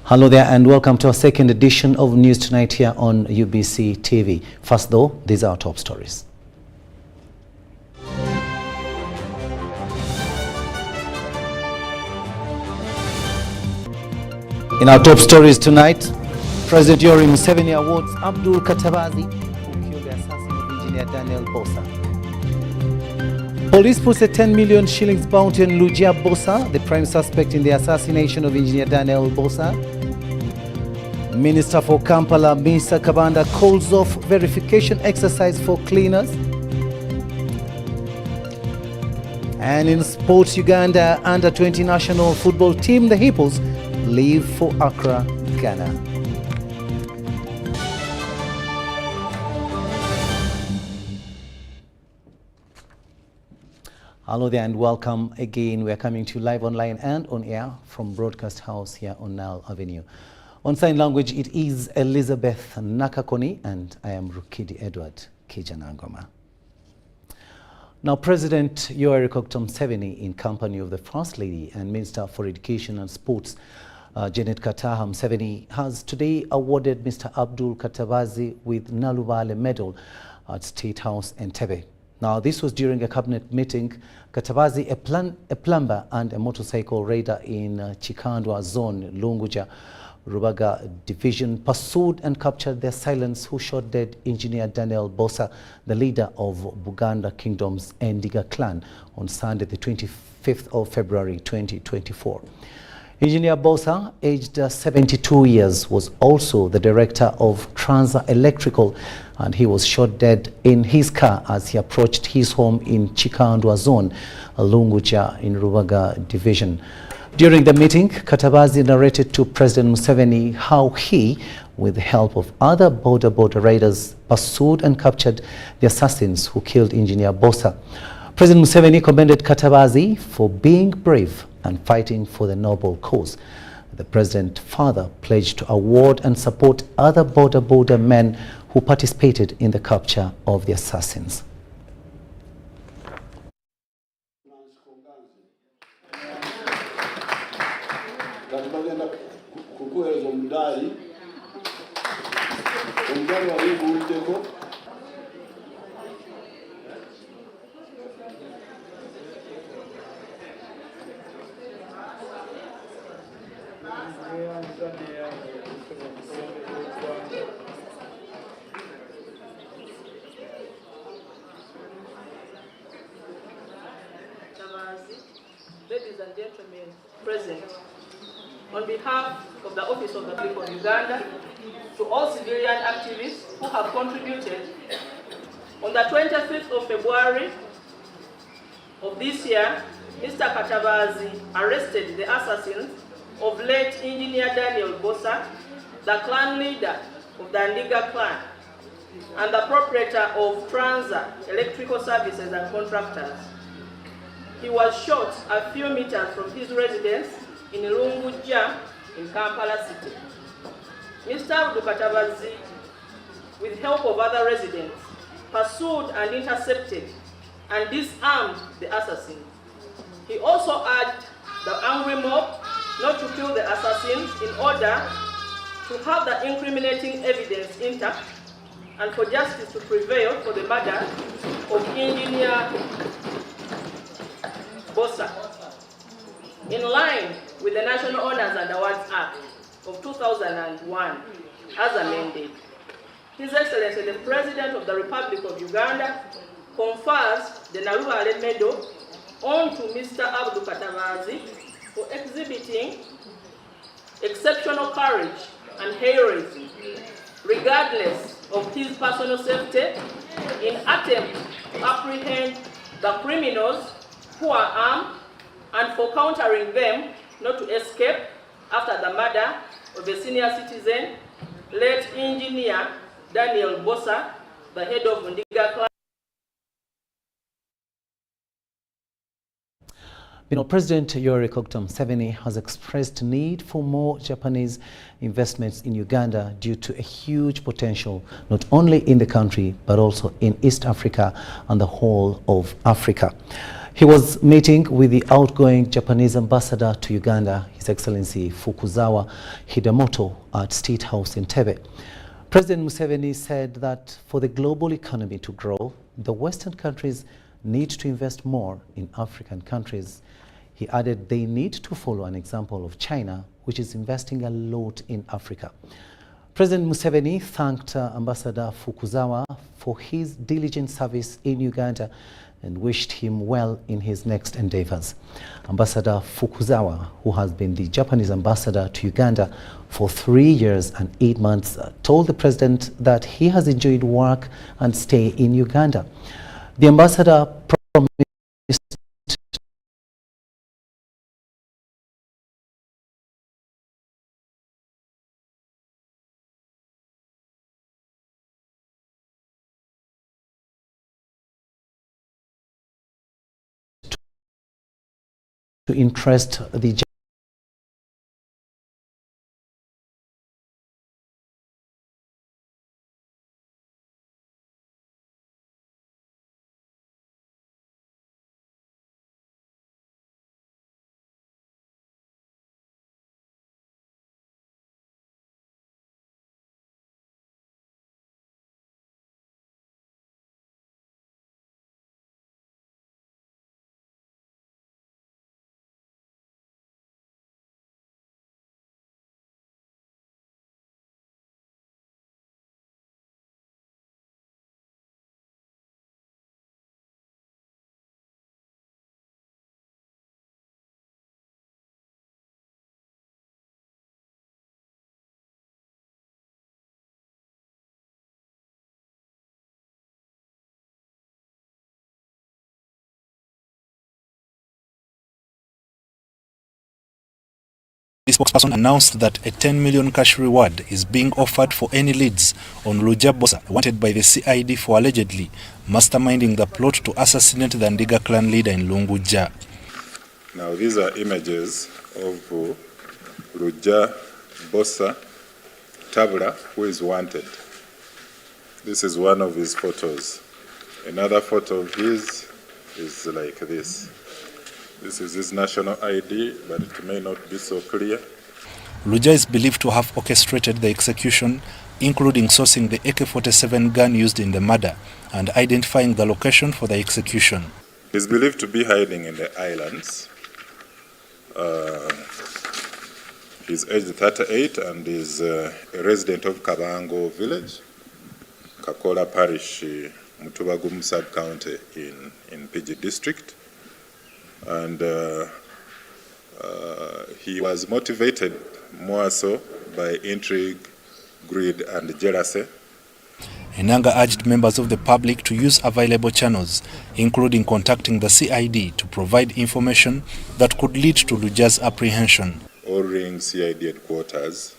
Hello there and welcome to our second edition of News Tonight here on UBC TV. First though, these are our top stories. In our top stories tonight, President Yoweri Museveni awards Abdul Katabazi, who killed the assassin of engineer Daniel Bosa. Police puts a 10 million shillings bounty on Lujia Bosa, the prime suspect in the assassination of engineer Daniel Bosa. Minister for Kampala, Mr. Kabanda, calls off verification exercise for cleaners. And in sports, Uganda under-20 national football team, the Hippos, leave for Accra, Ghana. Hello there and welcome again. We are coming to you live online and on air from Broadcast House here on Nile Avenue. On sign language, it is Elizabeth Nakakoni and I am Rukidi Edward Kijanangoma. Now, President Yoweri Museveni, in company of the First Lady and Minister for Education and Sports, Janet Kataha Museveni, has today awarded Mr. Abdul Katabazi with Nalubale Medal at State House Entebbe. Now, this was during a cabinet meeting. Katabazi, a plumber and a motorcycle raider in Chikandwa Zone, Lunguja, Rubaga Division, pursued and captured their assailants who shot dead engineer Daniel Bosa, the leader of Buganda Kingdom's Endiga clan, on Sunday the 25th of February 2024. Engineer Bosa, aged 72 years, was also the director of Transa Electrical, and he was shot dead in his car as he approached his home in Chikandwa Zone, Lunguja in Rubaga Division. During the meeting, Katabazi narrated to President Museveni how he, with the help of other border raiders, pursued and captured the assassins who killed engineer Bosa. President Museveni commended Katabazi for being brave and fighting for the noble cause. The president further pledged to award and support other border men who participated in the capture of the assassins. Ladies and gentlemen present, on behalf of the Office of the People of Uganda, to all civilian activists who have contributed, on the 25th of February of this year, Mr. Katabazi arrested the assassins of late engineer Daniel Bosa, the clan leader of the Ndiga clan, and the proprietor of Transa Electrical Services and Contractors. He was shot a few meters from his residence in Lunguja in Kampala City. Mr. Abdul Katabazi, with help of other residents, pursued and intercepted and disarmed the assassins. He also urged the angry mob not to kill the assassins in order to have the incriminating evidence intact and for justice to prevail for the murder of engineer Bosa, in line with the National Honors and Awards Act of 2001 as amended. His Excellency the President of the Republic of Uganda confers the Nalubale Medal on to Mr. Abdul Katabazi for exhibiting exceptional courage and heroism, regardless of his personal safety, in attempt to apprehend the criminals who are armed and for countering them not to escape after the murder of a senior citizen, late engineer Daniel Bosa, the head of Ndiga clan. President Yoweri Museveni has expressed need for more Japanese investments in Uganda due to a huge potential not only in the country but also in East Africa and the whole of Africa. He was meeting with the outgoing Japanese ambassador to Uganda, His Excellency Fukuzawa Hidemoto, at State House in Tebe. President Museveni said that for the global economy to grow, the Western countries need to invest more in African countries. He added they need to follow an example of China, which is investing a lot in Africa. President Museveni thanked Ambassador Fukuzawa for his diligent service in Uganda and wished him well in his next endeavors. Ambassador Fukuzawa, who has been the Japanese ambassador to Uganda for 3 years and 8 months, told the president that he has enjoyed work and stay in Uganda. The ambassador promised to interest the The spokesperson announced that a 10 million cash reward is being offered for any leads on Luja Bosa, wanted by the CID for allegedly masterminding the plot to assassinate the Ndiga clan leader in Lunguja. Now these are images of Luja Bosa Tabula, who is wanted. This is one of his photos. Another photo of his is like this. This is his national ID, but it may not be so clear. Luja is believed to have orchestrated the execution, including sourcing the AK-47 gun used in the murder and identifying the location for the execution. He's believed to be hiding in the islands. He's aged 38 and is a resident of Kabango village, Kakola Parish, Mutubagum sub-county in PG district. And he was motivated more so by intrigue, greed, and jealousy. Enanga urged members of the public to use available channels, including contacting the CID to provide information that could lead to Luja's apprehension. Or ring CID headquarters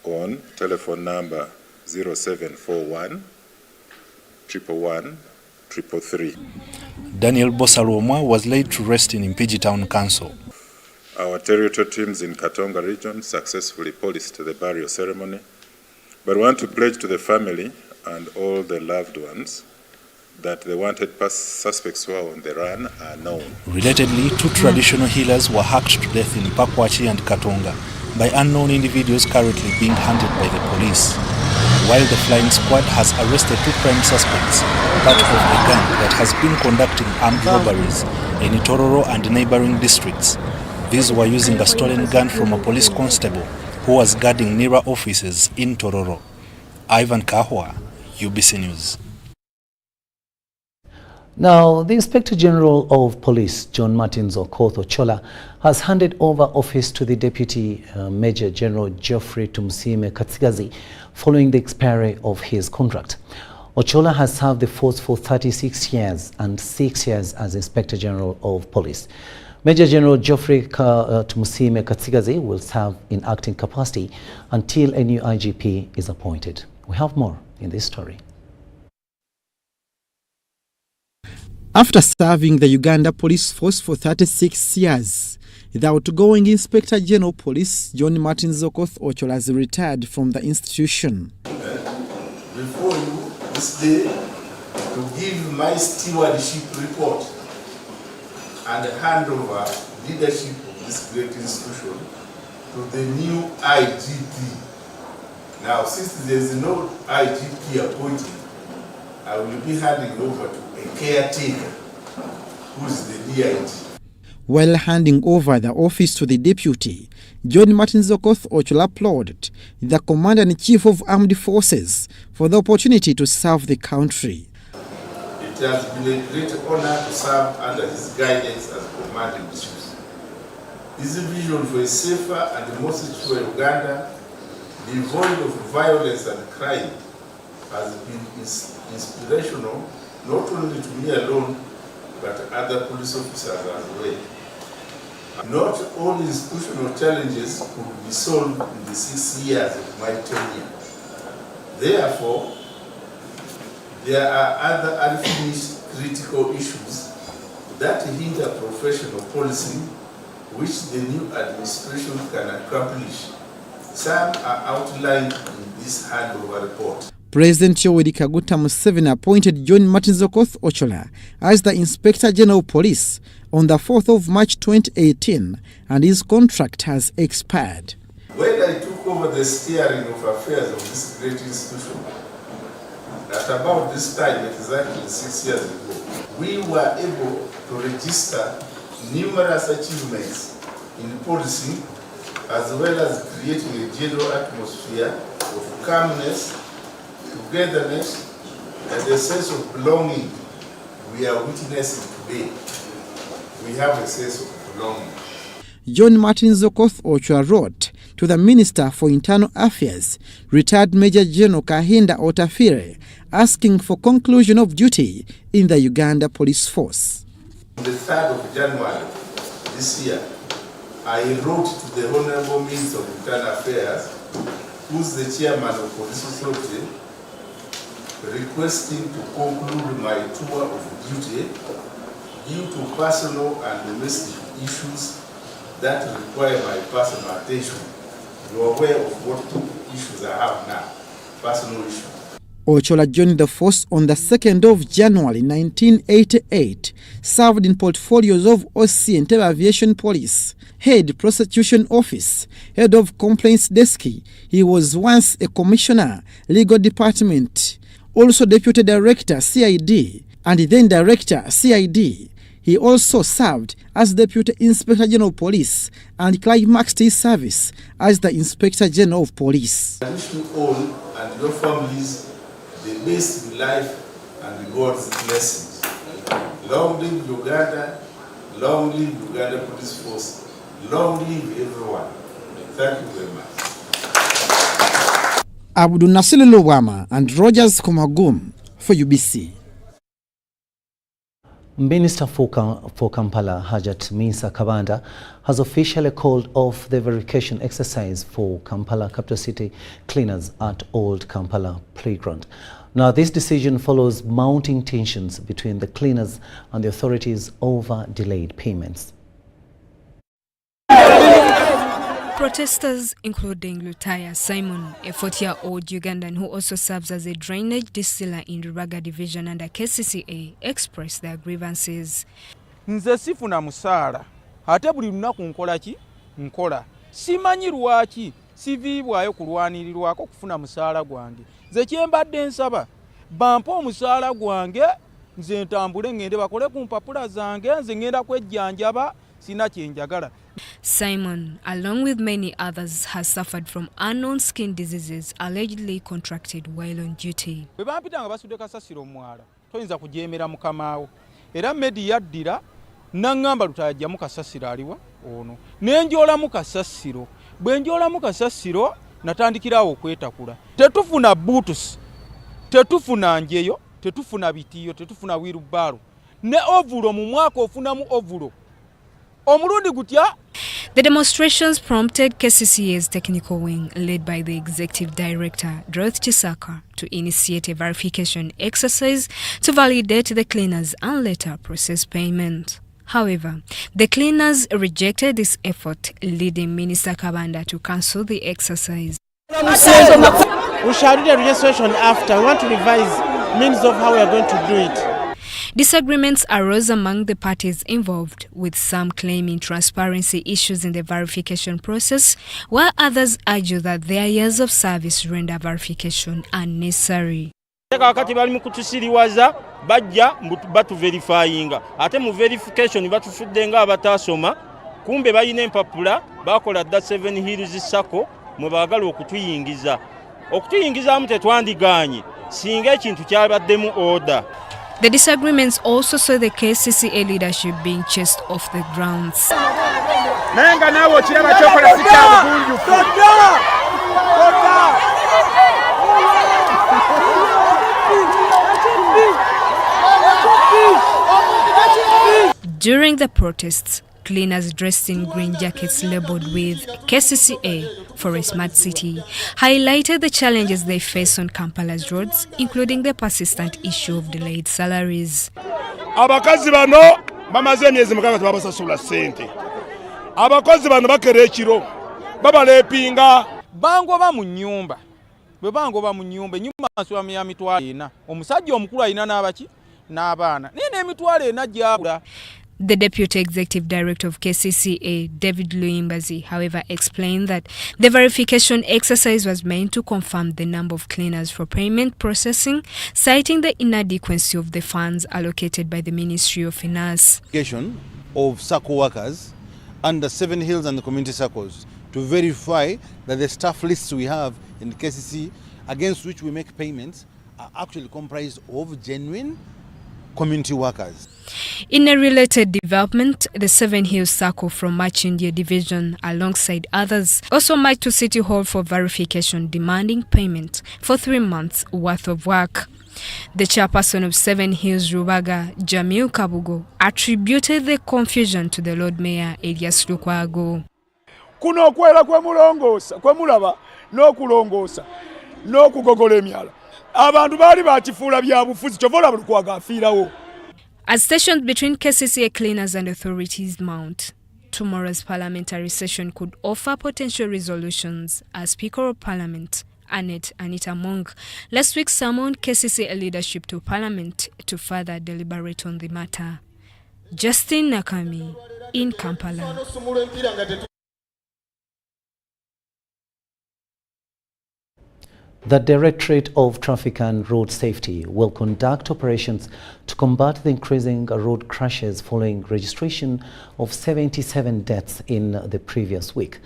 on telephone number 0741 111 333. Daniel Bosalomwa was laid to rest in Impigi Town Council. Our territorial teams in Katonga region successfully policed the burial ceremony, but want to pledge to the family and all the loved ones that the wanted suspects who are on the run are known. Relatedly, 2 traditional healers were hacked to death in Pakwachi and Katonga by unknown individuals currently being hunted by the police, while the flying squad has arrested 2 prime suspects, part of a gang that has been conducting armed robberies in Tororo and neighboring districts. These were using a stolen gun from a police constable who was guarding NIRA offices in Tororo. Ivan Kahwa, UBC News. Now, the Inspector General of Police, John Martin Okoth Ochola, has handed over office to the Deputy Major General Geoffrey Tumsime Katsigazi following the expiry of his contract. Ochola has served the force for 36 years and 6 years as Inspector General of Police. Major General Geoffrey Tumsime Katsigazi will serve in acting capacity until a new IGP is appointed. We have more in this story. After serving the Uganda Police Force for 36 years, the outgoing Inspector General Police, John Martin Okoth Ochola, has retired from the institution. Before you this day to give my stewardship report and hand over leadership of this great institution to the new IGP. Now, since there is no IGP appointed, I will be handing over to a caretaker, who is the DIG. While handing over the office to the deputy, John Martin Zokoth Ochola applauded the Commander-in-Chief of Armed Forces for the opportunity to serve the country. It has been a great honor to serve under his guidance as Commander-in-Chief. His vision for a safer and more secure Uganda, devoid of violence and crime, has been inspirational not only to me alone, but other police officers as well. Not all institutional challenges could be solved in the 6 years of my tenure. Therefore, there are other unfinished critical issues that hinder professional policing, which the new administration can accomplish. Some are outlined in this handover report. President Yoweri Kaguta Museveni appointed John Martin Zokoth Ochola as the Inspector General of Police on the 4th of March 2018, and his contract has expired. When I took over the steering of affairs of this great institution, at about this time, exactly 6 years ago, we were able to register numerous achievements in policing, as well as creating a general atmosphere of calmness, togetherness, and a sense of belonging we are witnessing today. We have a sense of belonging. John Martin Zokoth Ochola wrote to the Minister for Internal Affairs, retired Major General Kahinda Otafire, asking for conclusion of duty in the Uganda Police Force. On the 3rd of January this year, I wrote to the Honorable Minister of Internal Affairs, who is the Chairman of Police Authority, requesting to conclude my tour of duty due to personal and domestic issues that require my personal attention. You are aware of what issues I have now, personal issues. Ochola joined the force on the 2nd of January 1988, served in portfolios of OC Entebbe Aviation Police, Head Prosecution Office, Head of Complaints Desk. He was once a Commissioner, Legal Department, also Deputy Director CID, and then Director CID. He also served as Deputy Inspector General of Police and climaxed his service as the Inspector General of Police. I wish you all and your families the best in life and God's blessings. Long live Uganda, long live Uganda Police Force, long live everyone. Thank you very much. Abdul Nasir Luwama and Rogers Komagum for UBC. Minister for Kampala, Hajat Misa Kabanda, has officially called off the verification exercise for Kampala capital city cleaners at Old Kampala Playground. Now, this decision follows mounting tensions between the cleaners and the authorities over delayed payments. Protesters, including Lutaya Simon, a 40-year-old Ugandan who also serves as a drainage distiller in Rubaga Division under KCCA, expressed their grievances. Nze sifuna musaala ate buli lunaku nkola ki nkola simanyi lwaki siviibwayo kulwanirirwako kufuna musaala gwange nze kyembadde nsaba bampa omusaala gwange nze ntambule ngende bakole ku mpapula zange nze ngenda kwejjanjaba sina kyenjagala. Simon, along with many others, has suffered from unknown skin diseases allegedly contracted while on duty. Bwe bampitanga basudde kasasiro omwala toyinza kujeemera mukamaawo era medi yaddira naŋŋamba lutajjamu kasasiro aliwa ono nenjoolamu kasasiro bwe njoolamu kasasiro natandikirawo okwetakula. Tetufuna boots, tetufuna njeyo, tetufuna bitiyo, tetufuna wirubbalo ne ovulo mu mwaka ofunamu ovulo omulundi gutya. The demonstrations prompted KCCA's technical wing, led by the executive director, Dorothy Chisaka, to initiate a verification exercise to validate the cleaners and later process payment. However, the cleaners rejected this effort, leading Minister Kabanda to cancel the exercise. We shall do the registration after. We want to revise means of how we are going to do it. Disagreements arose among the parties involved, with some claiming transparency issues in the verification process, while others argue that their years of service render verification unnecessary. Kakati bali mu kutusiriwaza bajja batu verifyinga ate mu verification batufudde nga abatasoma kumbe bayina empapula bakola dda 7 Hills Sacco mwe baagala okutuyingiza mu tetwandiganye singa ekintu kyabaddemu order. The disagreements also saw the KCCA leadership being chased off the grounds. Nenga nawo kiraba kyokola sikyabugunjufu. During the protests, cleaners dressed in green jackets labeled with KCCA for a smart city highlighted the challenges they face on Kampala's roads, including the persistent issue of delayed salaries. Abakazi bano bamaze emyezi mukaaga tebabasasula ssente. Abakozi bano bakera ekiro babalepinga bangoba mu nnyumba. Bwe bangoba mu nnyumba ennyumba nswami ya mitwalo 4. Omusajja omukulu alina n'abaki n'abaana. Nene emitwalo 4 gyabula. The Deputy Executive Director of KCCA, David Luimbazi, however, explained that the verification exercise was meant to confirm the number of cleaners for payment processing, citing the inadequacy of the funds allocated by the Ministry of Finance. Of SACCO workers under 7 Hills and the community SACCOs to verify that the staff lists we have in the KCC against which we make payments are actually comprised of genuine community workers. In a related development, the 7 Hills Sacco from Machindia Division, alongside others, also marched to City Hall for verification, demanding payment for 3 months' worth of work. The chairperson of 7 Hills Rubaga, Jamil Kabugo, attributed the confusion to the Lord Mayor, Elias Lukwago. Kuno kwera kwemulaba n'okulongoosa n'okugogola emyala. Abantu baali bakifuula bya bufuzi kyovola Lukwago afiirawo. As tensions between KCCA cleaners and authorities mount, tomorrow's parliamentary session could offer potential resolutions, as Speaker of Parliament, Anita Monk, last week summoned KCCA leadership to Parliament to further deliberate on the matter. Justin Nakami, in Kampala. The Directorate of Traffic and Road Safety will conduct operations to combat the increasing road crashes following registration of 77 deaths in the previous week.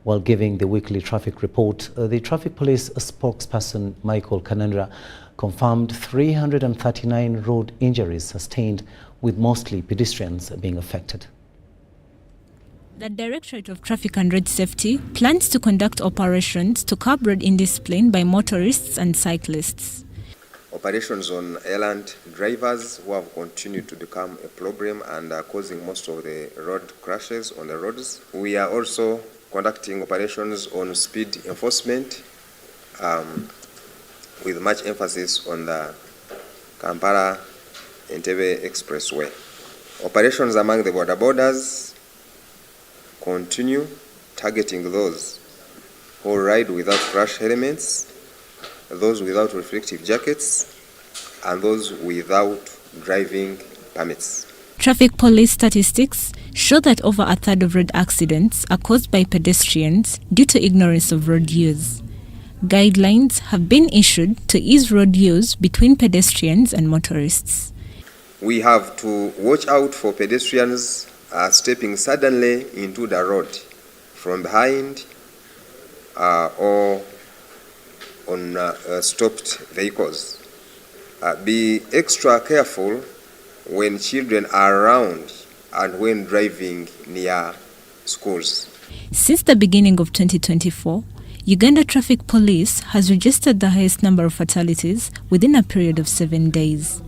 While giving the weekly traffic report, the Traffic Police spokesperson Michael Kanandra confirmed 339 road injuries sustained, with mostly pedestrians being affected. The Directorate of Traffic and Road Safety plans to conduct operations to curb road indiscipline by motorists and cyclists. Operations on errant drivers who have continued to become a problem and are causing most of the road crashes on the roads. We are also conducting operations on speed enforcement with much emphasis on the Kampala-Entebbe Expressway. Operations among the borders continue, targeting those who ride without crash helmets, those without reflective jackets, and those without driving permits. Traffic police statistics show that over a third of road accidents are caused by pedestrians due to ignorance of road use. Guidelines have been issued to ease road use between pedestrians and motorists. We have to watch out for pedestrians stepping suddenly into the road from behind or on stopped vehicles. Be extra careful when children are around and when driving near schools. Since the beginning of 2024, Uganda Traffic Police has registered the highest number of fatalities within a period of 7 days.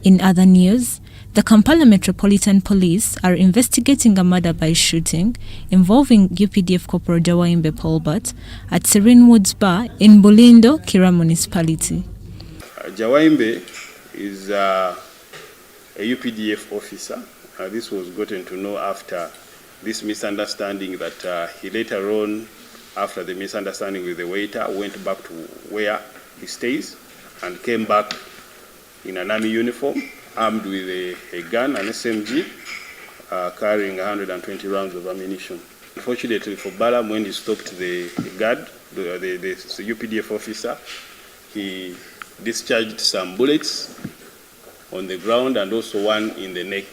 In other news, the Kampala Metropolitan Police are investigating a murder by shooting involving UPDF Corporal Jawaimbe Paulbert at Serene Woods Bar in Bulindo, Kira Municipality. Jawaimbe is a UPDF officer. This was gotten to know after this misunderstanding that he later on, after the misunderstanding with the waiter, went back to where he stays and came back in an army uniform armed with a gun, an SMG, carrying 120 rounds of ammunition. Unfortunately for Balam, when he stopped the guard, the UPDF officer, he discharged some bullets on the ground and also one in the neck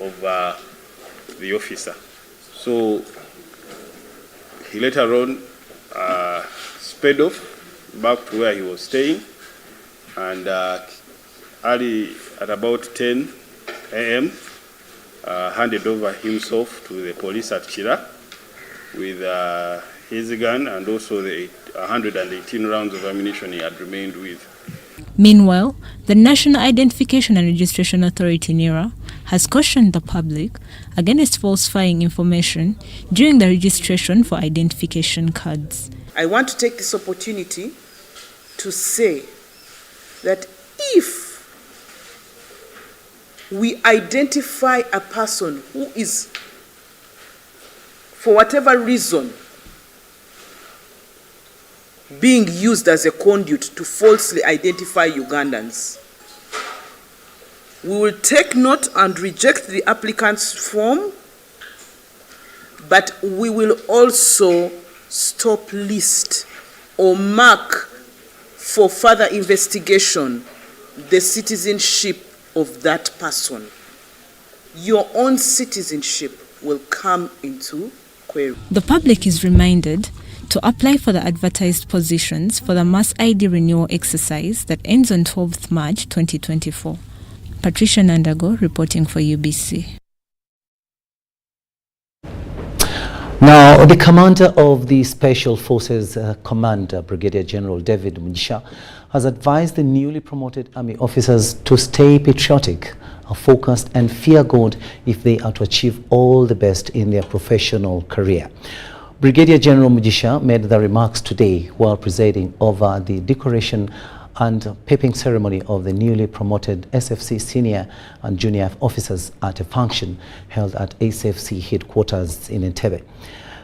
of the officer. So he later on sped off back to where he was staying, and early at about 10 a.m. Handed over himself to the police at Chira with his gun and also the 118 rounds of ammunition he had remained with. Meanwhile, the National Identification and Registration Authority (NIRA) has cautioned the public against falsifying information during the registration for identification cards. I want to take this opportunity to say that if we identify a person who is, for whatever reason, being used as a conduit to falsely identify Ugandans, we will take note and reject the applicant's form, but we will also stop list or mark for further investigation the citizenship of that person. Your own citizenship will come into query. The public is reminded to apply for the advertised positions for the mass ID renewal exercise that ends on 12th March 2024. Patricia Nandago reporting for UBC. Now, the commander of the Special Forces Commander, Brigadier General David Mugisha, has advised the newly promoted army officers to stay patriotic, focused and fear God if they are to achieve all the best in their professional career. Brigadier General Mugisha made the remarks today while presiding over the decoration and paping ceremony of the newly promoted SFC senior and junior officers at a function held at SFC headquarters in Entebbe.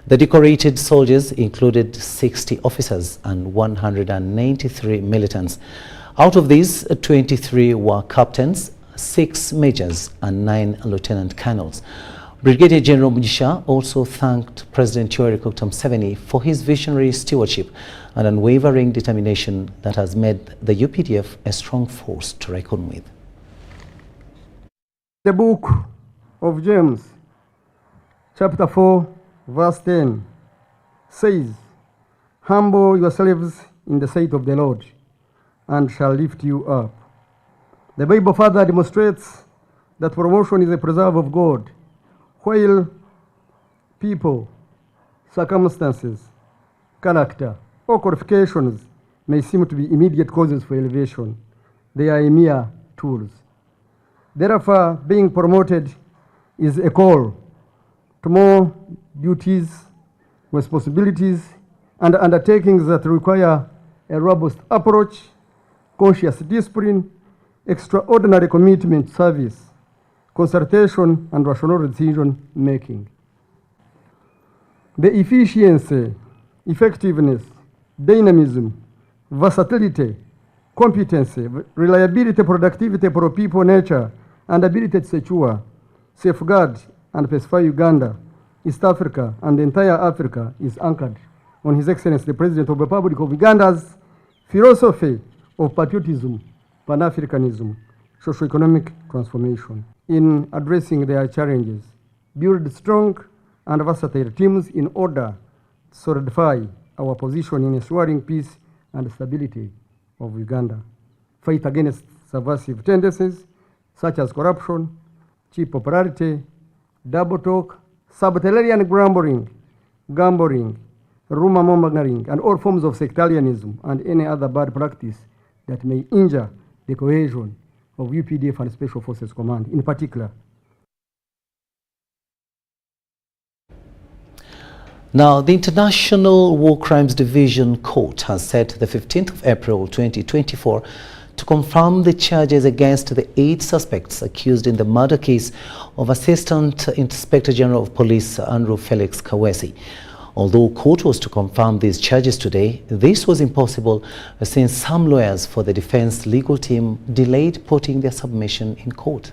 The decorated soldiers included 60 officers and 193 militants. Out of these, 23 were captains, 6 majors and 9 lieutenant colonels. Brigadier General Mugisha also thanked President Yoweri Museveni for his visionary stewardship and unwavering determination that has made the UPDF a strong force to reckon with. The book of James, chapter 4, verse 10, says, "Humble yourselves in the sight of the Lord, and shall lift you up." The Bible further demonstrates that promotion is a preserve of God. While people, circumstances, character, or qualifications may seem to be immediate causes for elevation, they are mere tools. Therefore, being promoted is a call to more duties, responsibilities, and undertakings that require a robust approach, conscious discipline, extraordinary commitment to service, consultation, and rational decision making. The efficiency, effectiveness, dynamism, versatility, competency, reliability, productivity, pro-people nature, and ability to secure, safeguard, and pacify Uganda, East Africa, and the entire Africa is anchored on His Excellency the President of the Republic of Uganda's philosophy of patriotism, Pan-Africanism, socio-economic transformation. In addressing their challenges, build strong and versatile teams in order to solidify our position in ensuring peace and stability of Uganda, fight against subversive tendencies such as corruption, cheap popularity, double talk, subterranean gambling, rumor mongering, and all forms of sectarianism and any other bad practice that may injure the cohesion of UPDF and Special Forces Command in particular. Now, the International War Crimes Division Court has set the 15th of April 2024 to confirm the charges against the 8 suspects accused in the murder case of Assistant Inspector General of Police Andrew Felix Kawesi. Although court was to confirm these charges today, this was impossible since some lawyers for the defense legal team delayed putting their submission in court.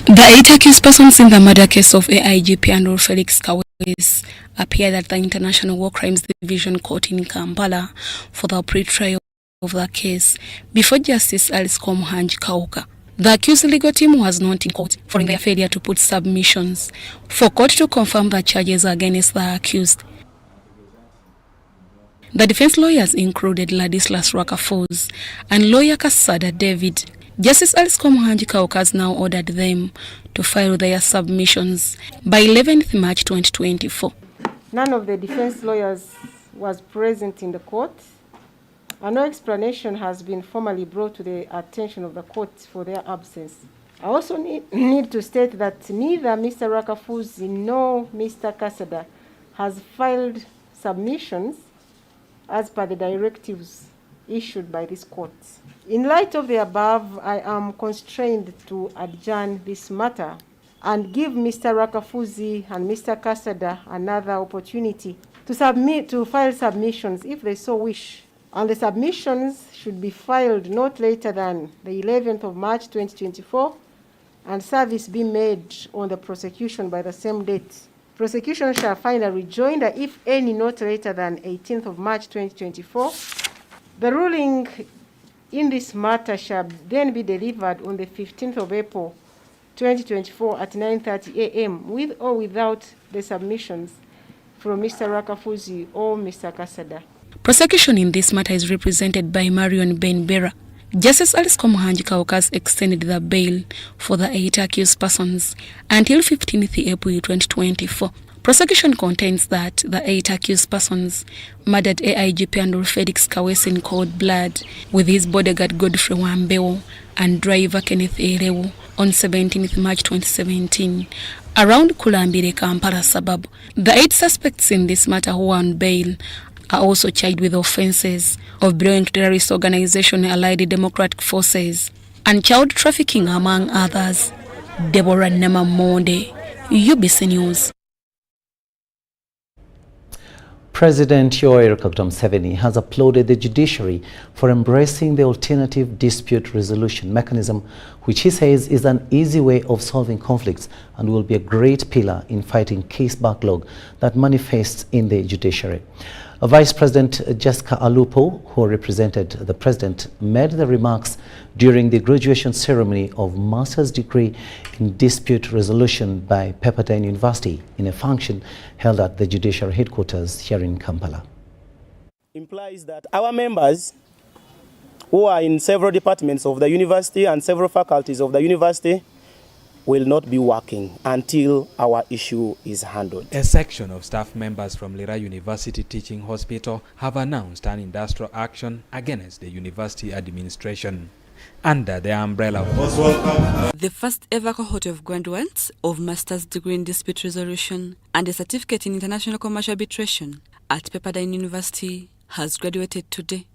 The 8 accused persons in the murder case of AIGP and Felix Kawees appeared at the International War Crimes Division Court in Kampala for the pre-trial of the case before Justice Alice Komuhangi Kauka. The accused legal team was not in court following their failure to put submissions for court to confirm the charges against the accused. The defense lawyers included Ladislas Rakafouz and lawyer Kasada David. Justice Alice Komuhangi Kauka has now ordered them to file their submissions by 11th March 2024. None of the defense lawyers was present in the court, and no explanation has been formally brought to the attention of the court for their absence. I also need to state that neither Mr. Rakafouz nor Mr. Kasada has filed submissions as per the directives issued by this court. In light of the above, I am constrained to adjourn this matter and give Mr. Rakafuzi and Mr. Kasada another opportunity to file submissions if they so wish. And the submissions should be filed not later than the 11th of March 2024 and service be made on the prosecution by the same date. Prosecution shall find a rejoinder, if any, not later than 18th of March 2024. The ruling in this matter shall then be delivered on the 15th of April 2024 at 9:30 a.m. with or without the submissions from Mr. Rakafuzi or Mr. Kasada. Prosecution in this matter is represented by Marion Benbera. Justice Alice Komuhangi Kauka has extended the bail for the 8 accused persons until 15th April 2024. Prosecution contends that the 8 accused persons murdered AIGP and Felix Kawees in cold blood with his bodyguard Godfrey Wambeo and driver Kenneth Erewu on 17th March 2017 around Kulambire, Kampala suburb. The 8 suspects in this matter who are on bail are also charged with offences of belonging to terrorist organization Allied Democratic Forces and child trafficking, among others. Deborah Namamonde, UBC News. President Yoweri Museveni has applauded the judiciary for embracing the alternative dispute resolution mechanism, which he says is an easy way of solving conflicts and will be a great pillar in fighting case backlog that manifests in the judiciary. Vice President Jessica Alupo, who represented the president, made the remarks during the graduation ceremony of Master's degree in Dispute Resolution by Pepperdine University in a function held at the judicial headquarters here in Kampala. Implies that our members who are in several departments of the university and several faculties of the university will not be working until our issue is handled. A section of staff members from Lira University Teaching Hospital have announced an industrial action against the university administration under the umbrella of the first ever cohort of graduates of Master's degree in Dispute Resolution and a certificate in International Commercial Arbitration at Pepperdine University has graduated today.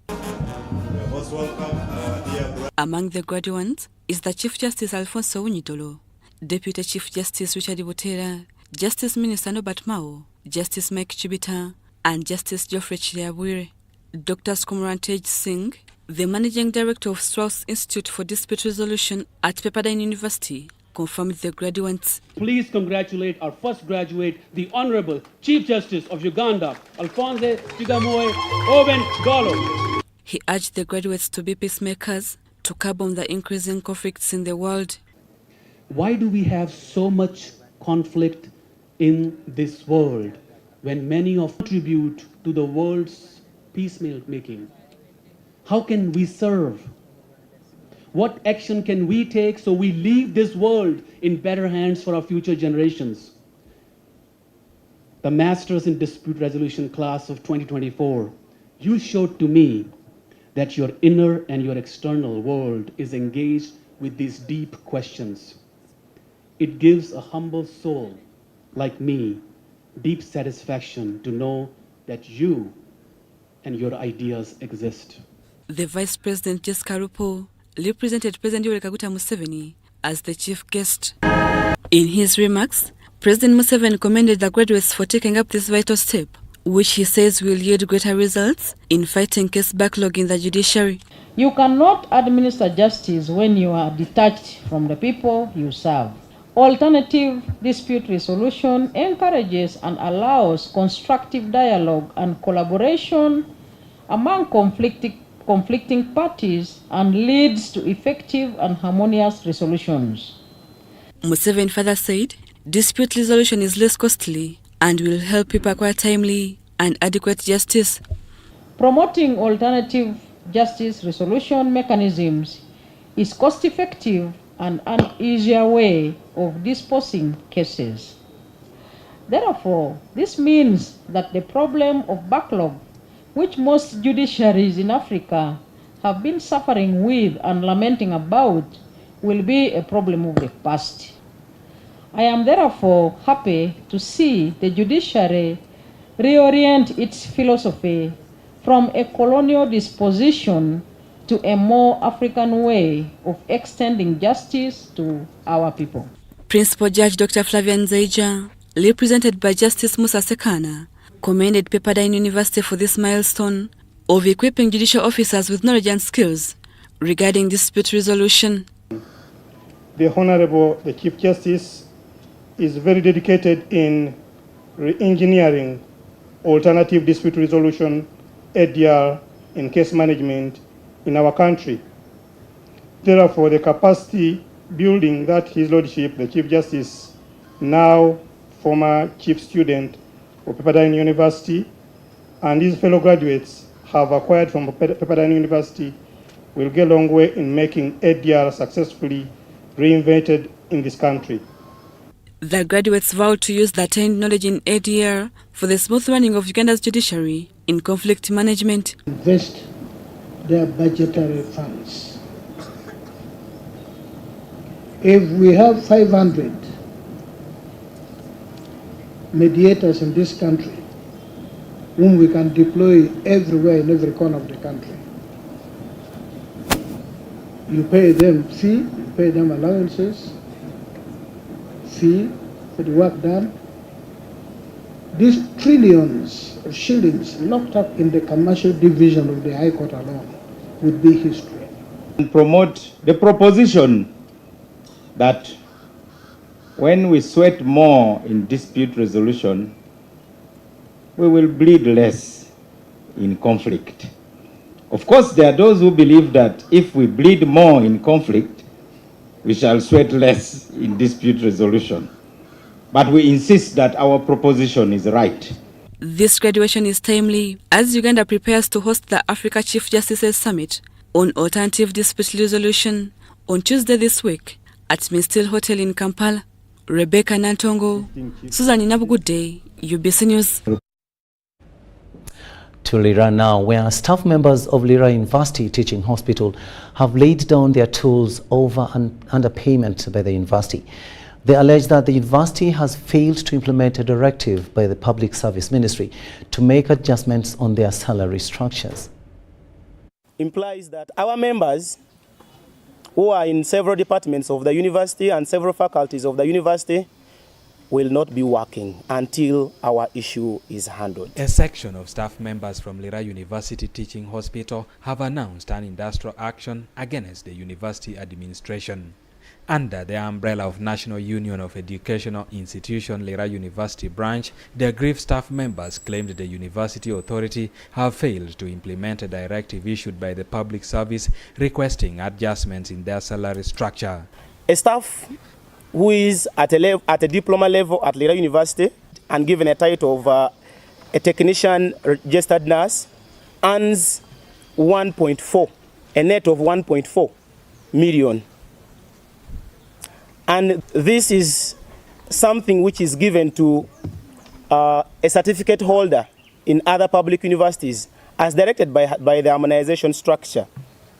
Among the graduates is the Chief Justice Alfonso Unyitolo, Deputy Chief Justice Richard Butera, Justice Minister Norbert Mao, Justice Mike Chibita, and Justice Geoffrey Chiriabwire. Dr. Skumarantej Singh, the Managing Director of Strauss Institute for Dispute Resolution at Pepperdine University, confirmed the graduates. Please congratulate our first graduate, the Honorable Chief Justice of Uganda, Alphonse Chigamoy Oben Golo. He urged the graduates to be peacemakers to curb on the increasing conflicts in the world. Why do we have so much conflict in this world when many of contribute to the world's peacemaking? How can we serve? What action can we take so we leave this world in better hands for our future generations? The Masters in Dispute Resolution class of 2024, you showed to me that your inner and your external world is engaged with these deep questions. It gives a humble soul like me deep satisfaction to know that you and your ideas exist. The Vice President Jessica Alupo represented President Yoweri Museveni as the chief guest. In his remarks, President Museveni commended the graduates for taking up this vital step, which he says will yield greater results in fighting case backlog in the judiciary. You cannot administer justice when you are detached from the people you serve. Alternative dispute resolution encourages and allows constructive dialogue and collaboration among conflicting parties and leads to effective and harmonious resolutions. Museveni further said, dispute resolution is less costly and will help people acquire timely and adequate justice. Promoting alternative justice resolution mechanisms is cost-effective and an easier way of disposing cases. Therefore, this means that the problem of backlog, which most judiciaries in Africa have been suffering with and lamenting about, will be a problem of the past. I am therefore happy to see the judiciary reorient its philosophy from a colonial disposition to a more African way of extending justice to our people. Principal Judge Dr. Flavian Zeija, represented by Justice Musa Sekana, commended Pepperdine University for this milestone of equipping judicial officers with knowledge and skills regarding dispute resolution. The Honorable the Chief Justice is very dedicated in re-engineering alternative dispute resolution, ADR, and case management in our country. Therefore, the capacity building that His Lordship, the Chief Justice, now former chief student of Pepperdine University, and his fellow graduates have acquired from Pepperdine University will go a long way in making ADR successfully reinvented in this country. The graduates vowed to use the attained knowledge in ADR for the smooth running of Uganda's judiciary in conflict management. Invest their budgetary funds. If we have 500 mediators in this country, whom we can deploy everywhere in every corner of the country, you pay them fee, you pay them allowances, fee for the work done. These trillions of shillings locked up in the commercial division of the High Court alone would be history. And promote the proposition that when we sweat more in dispute resolution, we will bleed less in conflict. Of course, there are those who believe that if we bleed more in conflict, we shall sweat less in dispute resolution. But we insist that our proposition is right. This graduation is timely as Uganda prepares to host the Africa Chief Justices Summit on alternative dispute resolution on Tuesday this week at Mistil Hotel in Kampala. Rebecca Nantongo, Susan Inabugude, UBC News. To Lira now, where staff members of Lira University Teaching Hospital have laid down their tools over underpayment by the university. They allege that the university has failed to implement a directive by the Public Service Ministry to make adjustments on their salary structures. Implies that our members who are in several departments of the university and several faculties of the university will not be working until our issue is handled. A section of staff members from Lira University Teaching Hospital have announced an industrial action against the university administration. Under the umbrella of National Union of Educational Institution Lira University branch, the aggrieved staff members claimed the university authority have failed to implement a directive issued by the public service requesting adjustments in their salary structure. A staff who is at a diploma level at Lira University and given a title of a technician registered nurse earns 1.4, a net of 1.4 million. And this is something which is given to a certificate holder in other public universities as directed by the harmonization structure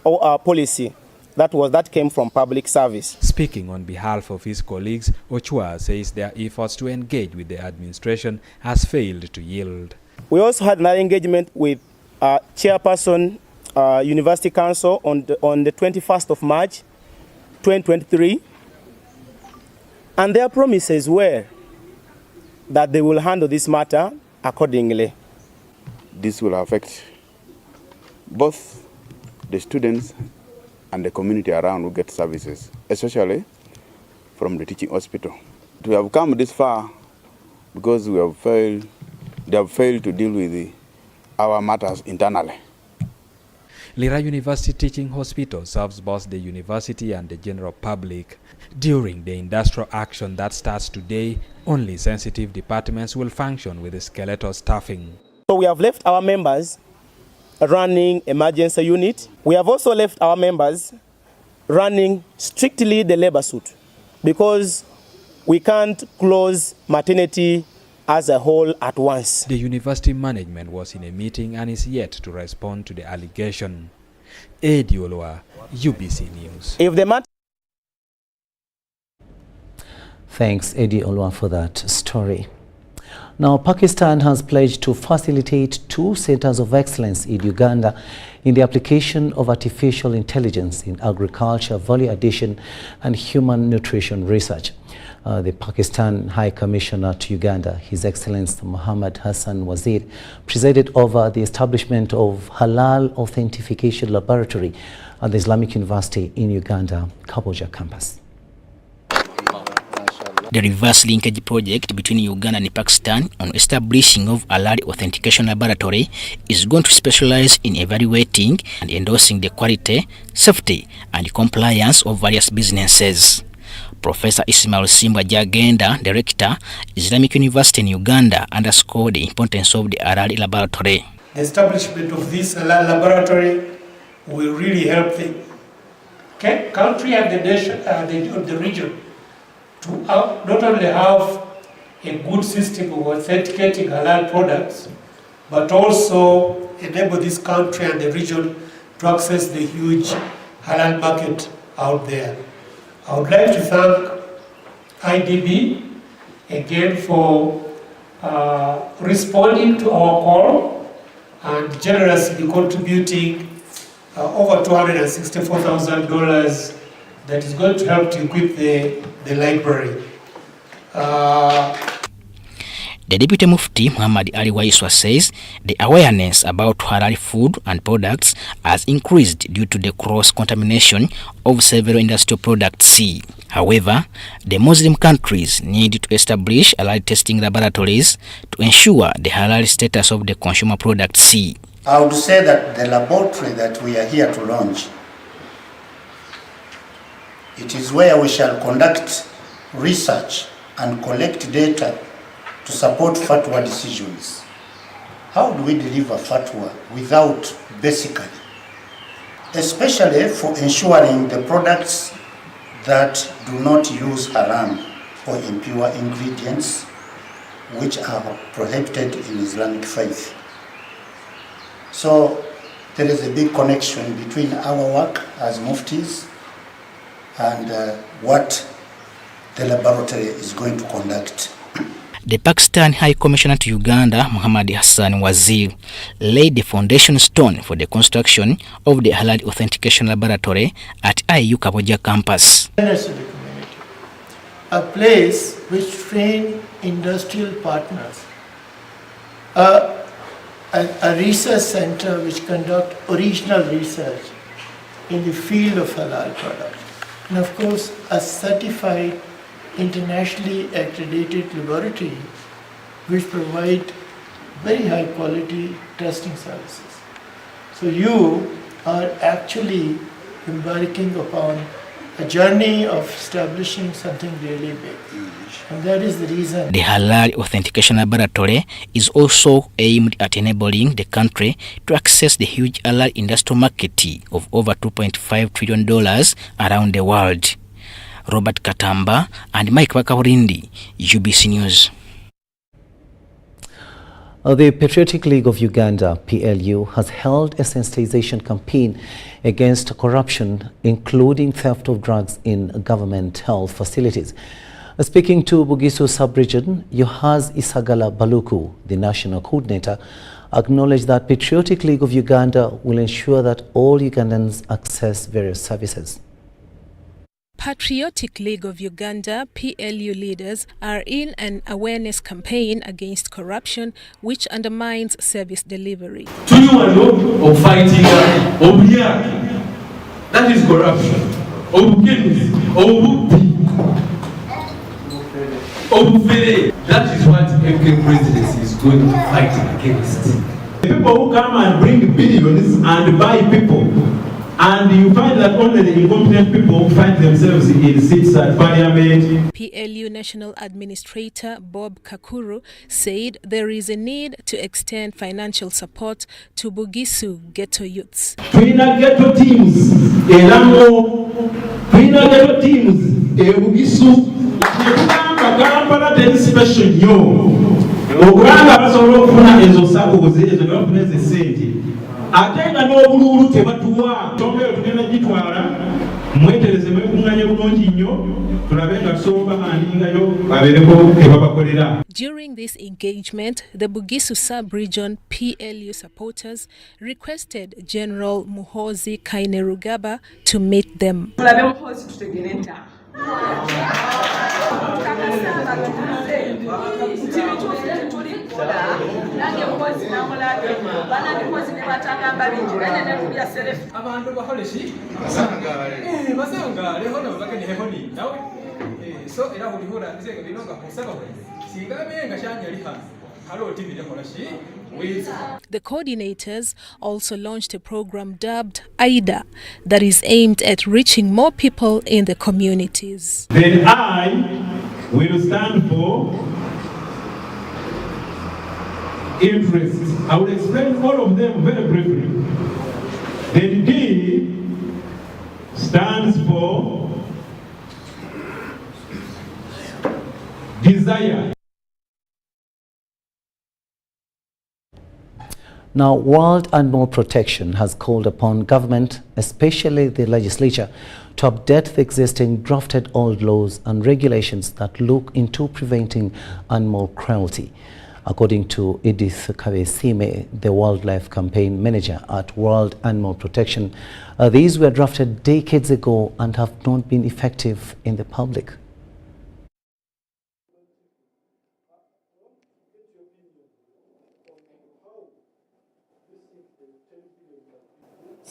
or policy that came from public service. Speaking on behalf of his colleagues, Ochua says their efforts to engage with the administration has failed to yield. We also had another engagement with Chairperson University Council on the 21st of March 2023. And their promises were that they will handle this matter accordingly. This will affect both the students and the community around who get services, especially from the teaching hospital. We have come this far because they have failed to deal with our matters internally. Lira University Teaching Hospital serves both the university and the general public. During the industrial action that starts today, only sensitive departments will function with the skeletal staffing. So we have left our members running emergency unit. We have also left our members running strictly the labor suit because we can't close maternity as a whole at once. The university management was in a meeting and is yet to respond to the allegation. Eddie Olwa, UBC News. If the matter Thanks, Eddie Olwa, for that story. Now, Pakistan has pledged to facilitate 2 centers of excellence in Uganda in the application of artificial intelligence in agriculture, value addition, and human nutrition research. The Pakistan High Commissioner to Uganda, His Excellency Muhammad Hassan Wazir, presided over the establishment of Halal Authentication Laboratory at the Islamic University in Uganda, Kaboja campus. The reverse linkage project between Uganda and Pakistan on establishing of Halal Authentication Laboratory is going to specialize in evaluating and endorsing the quality, safety, and compliance of various businesses. Professor Ismail Simba Jagenda, Director, Islamic University in Uganda, underscored the importance of the Halal Laboratory. The establishment of this Halal Laboratory will really help the country and the nation, the region, to not only have a good system of authenticating halal products, but also enable this country and the region to access the huge halal market out there. I would like to thank IDB again for responding to our call and generously contributing over $264,000 that is going to help to equip the library. The Deputy Mufti Muhammad Ali Waiswa says the awareness about halal food and products has increased due to the cross-contamination of several industrial products. However, the Muslim countries need to establish halal testing laboratories to ensure the halal status of the consumer products. I would say that the laboratory that we are here to launch, it is where we shall conduct research and collect data to support fatwa decisions. How do we deliver fatwa without basically, especially for ensuring the products that do not use haram or impure ingredients which are prohibited in Islamic faith. So there is a big connection between our work as muftis and what the laboratory is going to conduct. The Pakistan High Commissioner to Uganda, Muhammad Hassan Wazir, laid the foundation stone for the construction of the Halal Authentication Laboratory at IU Kaboja campus. A place which train industrial partners, a research center which conduct original research in the field of halal products, and of course a certified internationally accredited laboratory which provide very high quality testing services. So you are actually embarking upon a journey of establishing something really big. And that is the reason. The Halal Authentication Laboratory is also aimed at enabling the country to access the huge halal industrial market of over $2.5 trillion around the world. Robert Katamba and Mike Wakawurindi, UBC News. The Patriotic League of Uganda, PLU, has held a sensitization campaign against corruption, including theft of drugs in government health facilities. Speaking to Bugisu Sub-Region, Yohaz Isagala Baluku, the national coordinator, acknowledged that Patriotic League of Uganda will ensure that all Ugandans access various services. Patriotic League of Uganda (PLU) leaders are in an awareness campaign against corruption which undermines service delivery. Of fighting that is corruption. That is what MK presidency is going to fight against. The people who come and bring billions and buy people, and you find that only the incompetent people find themselves in seats at parliament. PLU National Administrator Bob Kakuru said there is a need to extend financial support to Bugisu ghetto youths. Twina ghetto teams, Elango, Twina ghetto teams, Bugisu, Kampala special yo. Oganda basobola okufuna ezo sakoze ezo bafuna ezisente. Ate nga n'obululu tebatuwa tombero tugenda gitwala mwetereze mwekunganye bulungi nnyo tulabe nga tusobola bandingayo babeereko tebabakolera. During this engagement, the Bugisu sub-region PLU supporters requested General Muhoozi Kainerugaba to meet them. The coordinators also launched a program dubbed AIDA that is aimed at reaching more people in the communities. Then I will stand for interest. I will explain all of them very briefly. Then D stands for desire. Now, World Animal Protection has called upon government, especially the legislature, to update the existing drafted old laws and regulations that look into preventing animal cruelty. According to Edith Kabesime, the Wildlife Campaign Manager at World Animal Protection, these were drafted decades ago and have not been effective in the public.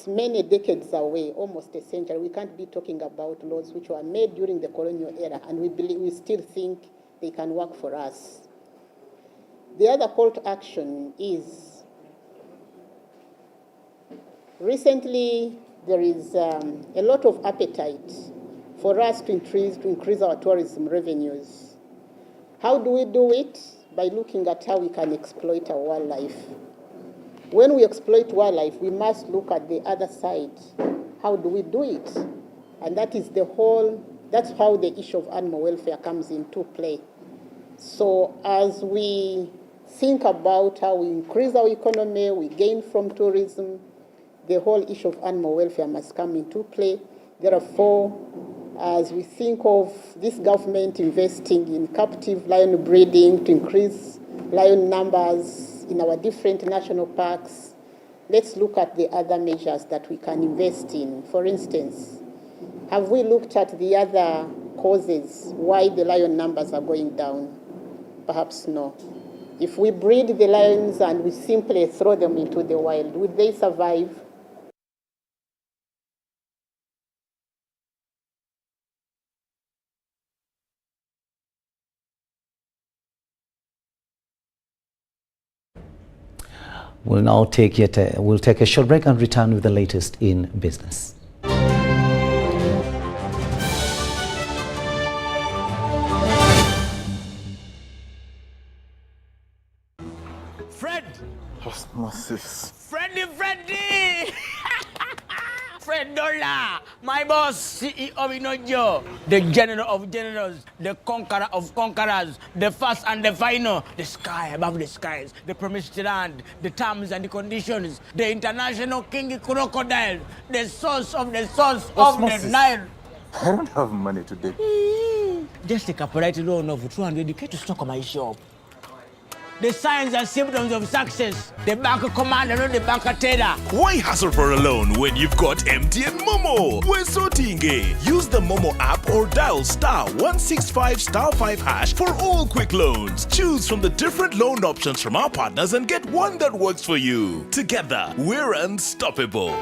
Many decades away, almost a century. We can't be talking about laws which were made during the colonial era, and we still think they can work for us. The other call to action is, recently there is a lot of appetite for us to increase our tourism revenues. How do we do it? By looking at how we can exploit our wildlife. When we exploit wildlife, we must look at the other side. How do we do it? And that's how the issue of animal welfare comes into play. So as we think about how we increase our economy, we gain from tourism, the whole issue of animal welfare must come into play. Therefore, as we think of this government investing in captive lion breeding to increase lion numbers in our different national parks, let's look at the other measures that we can invest in. For instance, have we looked at the other causes why the lion numbers are going down? Perhaps no. If we breed the lions and we simply throw them into the wild, would they survive? We'll now take a short break and return with the latest in business. Fred! Osmosis. Freddy! Fred Dollar, my boss, CEO Inojo, the general of generals, the conqueror of conquerors, the first and the final, the sky above the skies, the promised land, the terms and the conditions, the international king crocodile, the source of the Osmosis. Nile. I don't have money today. Just take a polite loan of 200k to stock on my shop. The signs and symptoms of success. The bank commander, not the bank teller. Why hassle for a loan when you've got MTN Mobile? Momo, Wesotinge. Use the Momo app or dial *165*5# for all quick loans. Choose from the different loan options from our partners and get one that works for you. Together, we're unstoppable.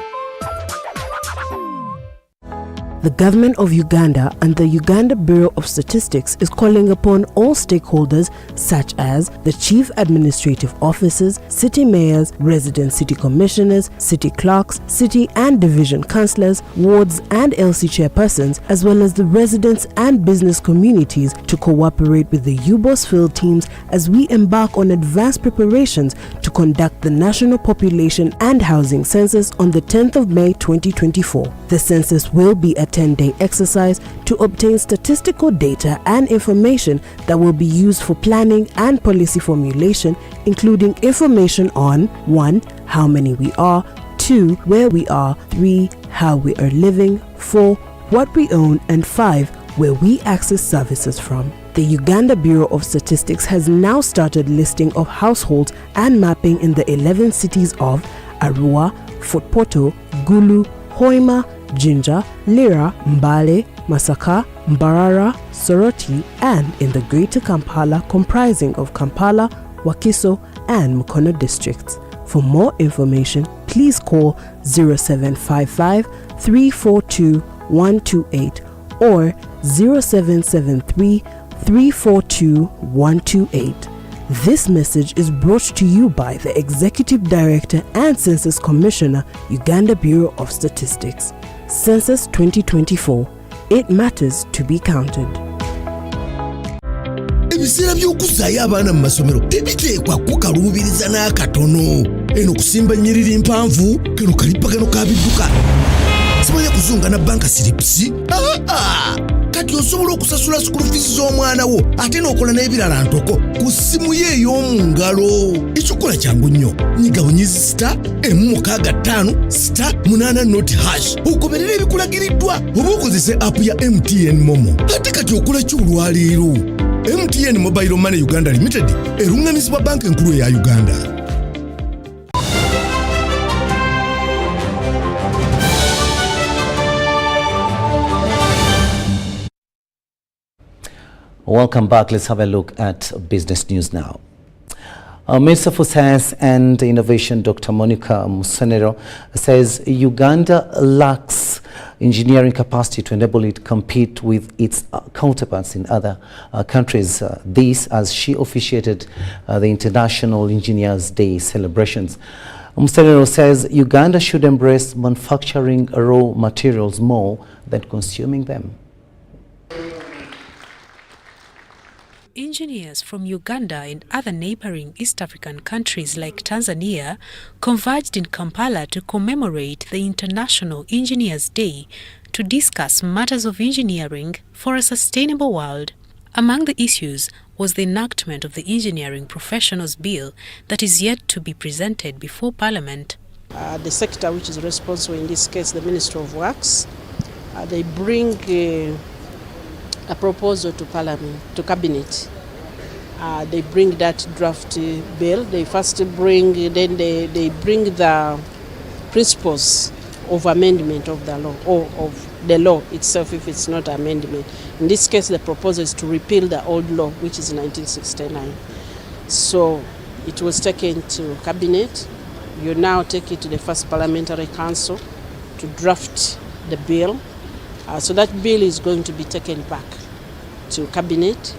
The government of Uganda and the Uganda Bureau of Statistics is calling upon all stakeholders such as the chief administrative officers, city mayors, resident city commissioners, city clerks, city and division councillors, wards and LC chairpersons, as well as the residents and business communities to cooperate with the UBOS field teams as we embark on advanced preparations to conduct the National Population and Housing Census on the 10th of May 2024. The census will be a 10-day exercise to obtain statistical data and information that will be used for planning and policy formulation, including information on 1. How many we are, 2. Where we are, 3. How we are living, 4. What we own, and 5. Where we access services from. The Uganda Bureau of Statistics has now started listing of households and mapping in the 11 cities of Arua, Fort Portal, Gulu, Hoima, Jinja, Lira, Mbale, Masaka, Mbarara, Soroti, and in the Greater Kampala comprising of Kampala, Wakiso, and Mukono districts. For more information, please call 0755 342 128 or 0773 342 128. This message is brought to you by the Executive Director and Census Commissioner, Uganda Bureau of Statistics. Census 2024. It matters to be counted. Ebiseera by'okuzaayo abaana mu masomero tebiteekwa kukaluubiriza n'akatono. Eno kusimba nnyiriri mpanvu kano kalipagano ka bidduka. Simanya kuzunga na banka siripsi. Kati osobola okusasula school fees z'omwana wo ate n'okola n'ebirala ntoko ku ssimu ye ey'omu ngalo. Ekikola kyangu nnyo. Nyiga bunyizi *165*8 ogoberera ebikulagiriddwa oba okozese app ya MTN Momo. Ate kati okola ki olwaleero? MTN Mobile Money Uganda Limited erungamizibwa banka enkulu eya Uganda. Welcome back. Let's have a look at business news now. Minister for Science and Innovation, Dr. Monica Musenero, says Uganda lacks engineering capacity to enable it compete with its counterparts in other countries. This as she officiated the International Engineers Day celebrations. Musenero says Uganda should embrace manufacturing raw materials more than consuming them. Engineers from Uganda and other neighboring East African countries like Tanzania converged in Kampala to commemorate the International Engineers Day to discuss matters of engineering for a sustainable world. Among the issues was the enactment of the Engineering Professionals Bill that is yet to be presented before Parliament. The sector which is responsible, in this case the Ministry of Works, they bring a proposal to Parliament, to Cabinet. They bring that draft bill. They first bring, then they bring the principles of amendment of the law, or of the law itself if it's not amendment. In this case, the proposal is to repeal the old law, which is 1969. So it was taken to Cabinet. You now take it to the first Parliamentary Council to draft the bill. So that bill is going to be taken back to Cabinet.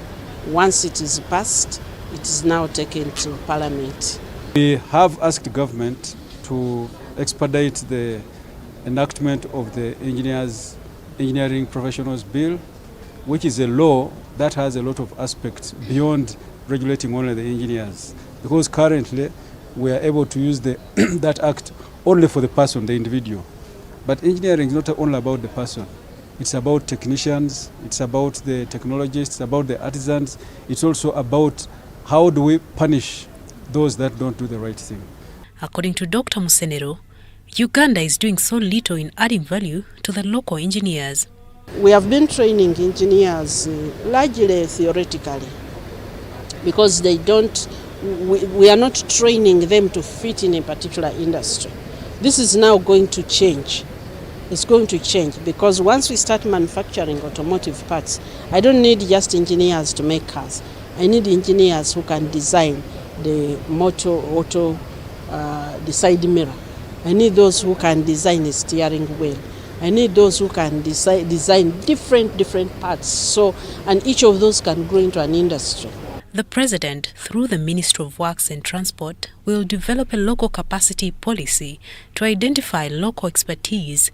Once it is passed, it is now taken to Parliament. We have asked government to expedite the enactment of the Engineering Professionals Bill, which is a law that has a lot of aspects beyond regulating only the engineers. Because currently we are able to use that act only for the person, the individual. But engineering is not only about the person. It's about technicians, it's about the technologists, it's about the artisans. It's also about how do we punish those that don't do the right thing. According to Dr. Musenero, Uganda is doing so little in adding value to the local engineers. We have been training engineers largely theoretically because they don't, we are not training them to fit in a particular industry. This is now going to change. is going to change, because once we start manufacturing automotive parts, I don't need just engineers to make cars. I need engineers who can design the the side mirror. I need those who can design the steering wheel. I need those who can design different parts. So, and each of those can grow into an industry. The President, through the Ministry of Works and Transport, will develop a local capacity policy to identify local expertise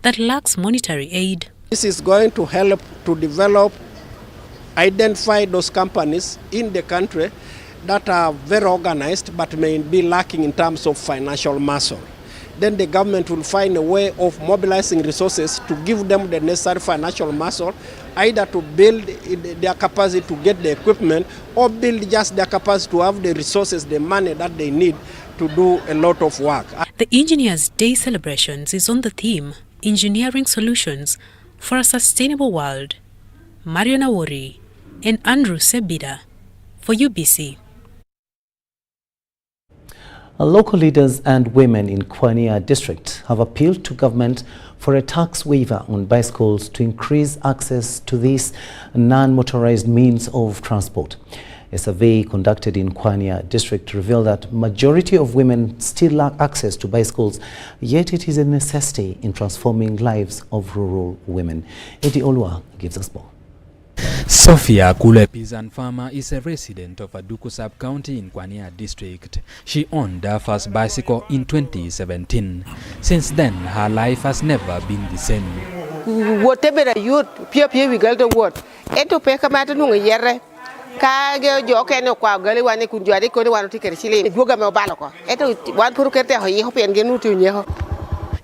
that lacks monetary aid. This is going to help to develop, identify those companies in the country that are very organized but may be lacking in terms of financial muscle. Then the government will find a way of mobilizing resources to give them the necessary financial muscle, either to build their capacity to get the equipment or build just their capacity to have the resources, the money that they need to do a lot of work. The Engineers' Day celebrations is on the theme Engineering Solutions for a Sustainable World. Mariana Wori and Andrew Sebida for UBC. Local leaders and women in Kwania district have appealed to government for a tax waiver on bicycles to increase access to this non-motorized means of transport. A survey conducted in Kwania district revealed that majority of women still lack access to bicycles, yet it is a necessity in transforming lives of rural women. Eddie Olua gives us more. Sophia Kule, peasant farmer, is a resident of Aduku sub-county in Kwania district. She owned her first bicycle in 2017. Since then, her life has never been the same. Whatever youth, pure we go to work. Eto peka mata nunga yere. Kage joke no kwa gali wani kunjwadi koni wanu tikeri chile. Guga me obalo ko. Eto wan puru kerte ho yeho pen genu tu nyeho.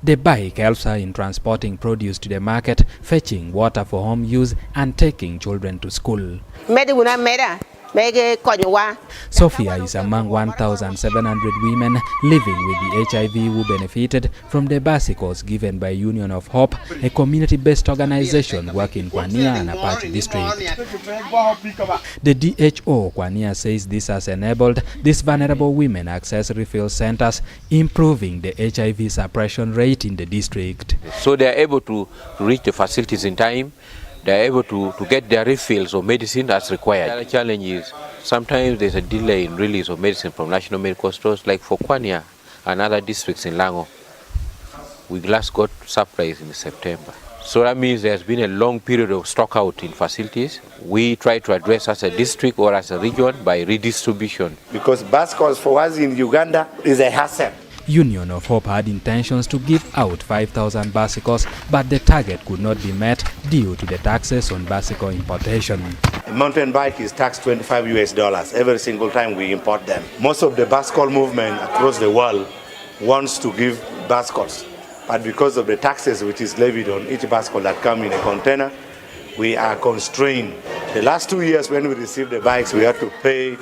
The bike helps her in transporting produce to the market, fetching water for home use, and taking children to school. Sophia is among 1,700 women living with the HIV who benefited from the bicycles given by Union of Hope, a community-based organization working in Kwania and Apache district. The DHO Kwania says this has enabled these vulnerable women access refill centers, improving the HIV suppression rate in the district. So they are able to reach the facilities in time. They are able to get their refills of medicine as required. The challenge is sometimes there's a delay in release of medicine from national medical stores, like for Kwania and other districts in Lango. We last got supplies in September. So that means there's been a long period of stock out in facilities. We try to address as a district or as a region by redistribution. Because bicycles for us in Uganda is a hassle. Union of Hope had intentions to give out 5,000 bicycles, but the target could not be met due to the taxes on bicycle importation. A mountain bike is taxed $25 every single time we import them. Most of the bicycle movement across the world wants to give bicycles, but because of the taxes which is levied on each bicycle that come in a container, we are constrained. The last 2 years when we received the bikes, we had to pay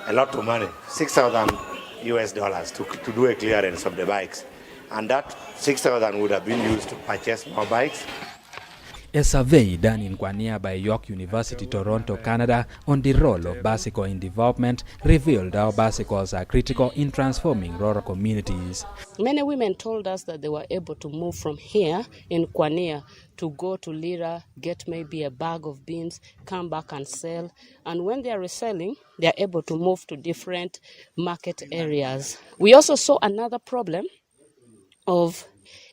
a lot of money, $6,000 to do a clearance of the bikes, and that 6,000 would have been used to purchase more bikes. A survey done in Kwania by York University, Toronto, Canada, on the role of bicycle in development revealed how bicycles are critical in transforming rural communities. Many women told us that they were able to move from here in Kwania to go to Lira, get maybe a bag of beans, come back and sell. And when they are reselling, they are able to move to different market areas. We also saw another problem of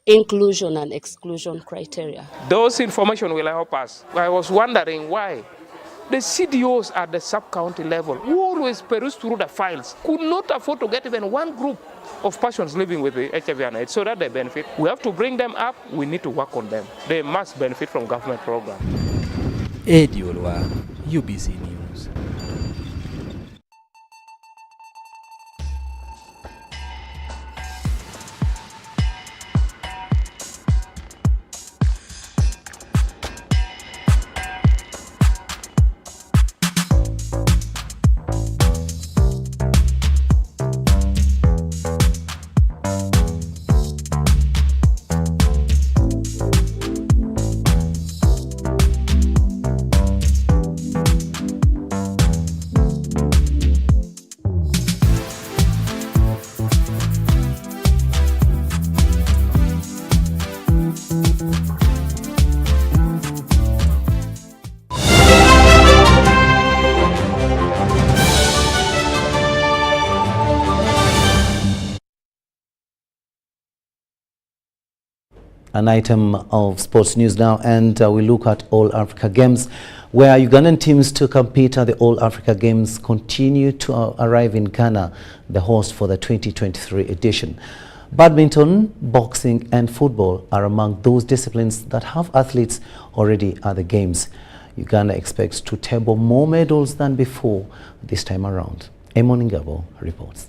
inclusion and exclusion criteria. Those information will help us. I was wondering why the CDOs at the sub-county level, who always peruse through the files, could not afford to get even one group of persons living with the HIV and AIDS so that they benefit. We have to bring them up. We need to work on them. They must benefit from government programs. Eddie Olua, UBC News. An item of sports news now, and we look at All Africa Games, where Ugandan teams to compete at the All Africa Games continue to arrive in Ghana, the host for the 2023 edition. Badminton, boxing and football are among those disciplines that have athletes already at the Games. Uganda expects to table more medals than before this time around. Emon Ngabo reports.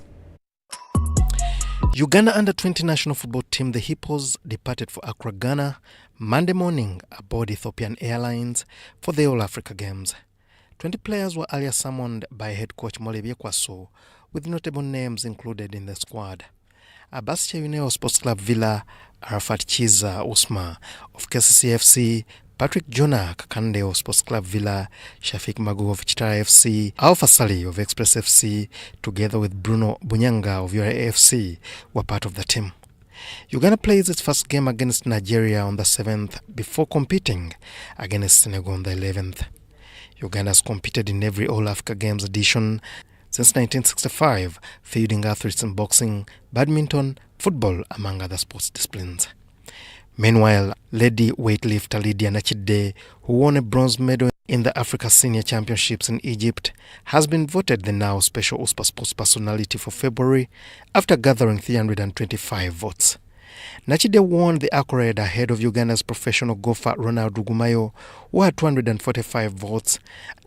Uganda under-20 national football team, the Hippos, departed for Accra, Ghana, Monday morning aboard Ethiopian Airlines for the All Africa Games. 20 players were earlier summoned by head coach Molebye Kwaso, with notable names included in the squad. Abastia Uneo Sports Club Villa, Arafat Chiza Usma of KCCFC, Patrick Jonah Kakande of Sports Club Villa, Shafik Magu of Chitara FC, Alpha Sali of Express FC, together with Bruno Bunyanga of Yora AFC, were part of the team. Uganda plays its first game against Nigeria on the 7th before competing against Senegal on the 11th. Uganda has competed in every All Africa Games edition since 1965, fielding athletes in boxing, badminton, football, among other sports disciplines. Meanwhile, lady weightlifter Lydia Nachide, who won a bronze medal in the Africa Senior Championships in Egypt, has been voted the now special USPA Sports Personality for February after gathering 325 votes. Nachide won the accolade ahead of Uganda's professional golfer Ronald Rugumayo, who had 245 votes,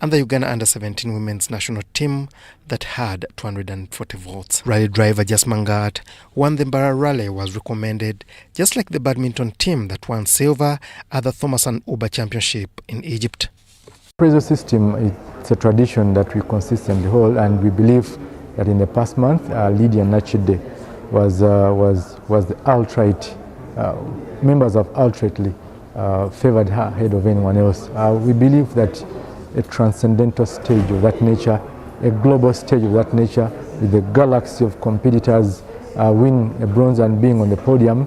and the Uganda under-17 women's national team that had 240 votes. Rally driver Jas Mangat, who won the Mbara Rally, was recommended, just like the badminton team that won silver at the Thomas and Uber Championship in Egypt. Appraisal system, it's a tradition that we consistently hold, and we believe that in the past month, Lydia Nachide was the outright, members of outrightly favored her ahead of anyone else. We believe that a transcendental stage of that nature, a global stage of that nature, with a galaxy of competitors winning a bronze and being on the podium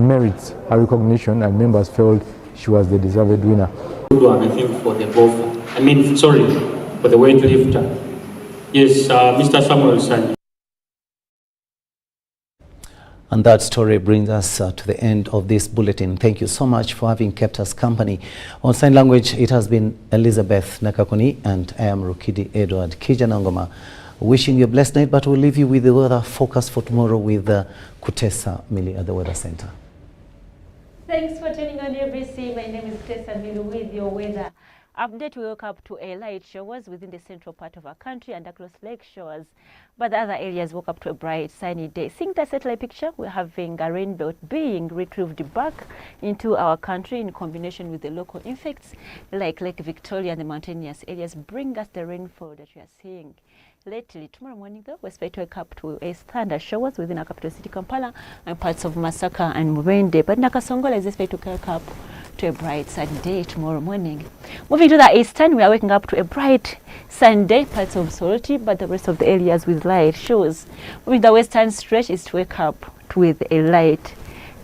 merits her recognition, and members felt she was the deserved winner. Good one, I think, for the golfer. For the weightlifter. Yes, Mr. Samuelson. And that story brings us to the end of this bulletin. Thank you so much for having kept us company. On sign language, it has been Elizabeth Nakakoni, and I am Rukidi Edward Kijanangoma. Wishing you a blessed night, but we'll leave you with the weather forecast for tomorrow with Kutesa Mili at the Weather Center. Thanks for tuning on UBC. My name is Kutesa Mili with your weather update. We woke up to a light showers within the central part of our country and across lake shores, but the other areas woke up to a bright sunny day. Seeing the satellite picture, we're having a rain belt being retrieved back into our country in combination with the local effects like Lake Victoria and the mountainous areas bring us the rainfall that we are seeing lately. Tomorrow morning, though, we expect to wake up to a thunder showers within our capital city, Kampala, and parts of Masaka and Mubende. But Nakasongola is expected to wake up to a bright sunny day tomorrow morning. Moving to the eastern, we are waking up to a bright sunny day, parts of Soroti, but the rest of the areas with light shows. Moving the western stretch is to wake up with a light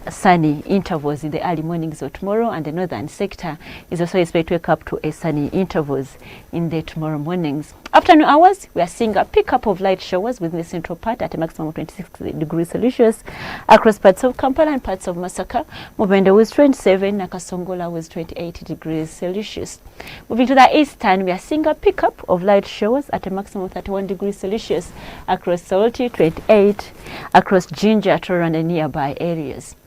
sunny intervals in the early mornings of tomorrow, and the northern sector is also expected to wake up to a sunny intervals in the tomorrow mornings. Afternoon hours, we are seeing a pickup of light showers within the central part at a maximum of 26 degrees Celsius across parts of Kampala and parts of Masaka. Mubende with 27, Nakasongola with 28 degrees Celsius. Moving to the eastern, we are seeing a pickup of light showers at a maximum of 31 degrees Celsius across Soroti, 28 across Jinja, Tora and the nearby areas.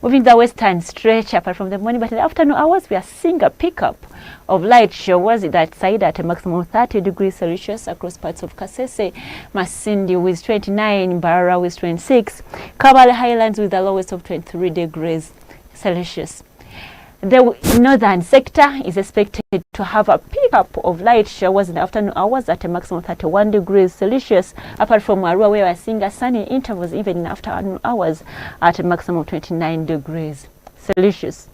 Moving the western stretch, apart from the morning, but in the afternoon hours, we are seeing a pickup of light showers that side at a maximum of 30 degrees Celsius across parts of Kasese, Masindi with 29, Mbarara with 26, Kabale Highlands with the lowest of 23 degrees Celsius. The northern sector is expected to have a pickup of light showers in the afternoon hours at a maximum of 31 degrees Celsius, apart from Arua, where we are seeing a sunny intervals even in afternoon hours at a maximum of 29 degrees Celsius.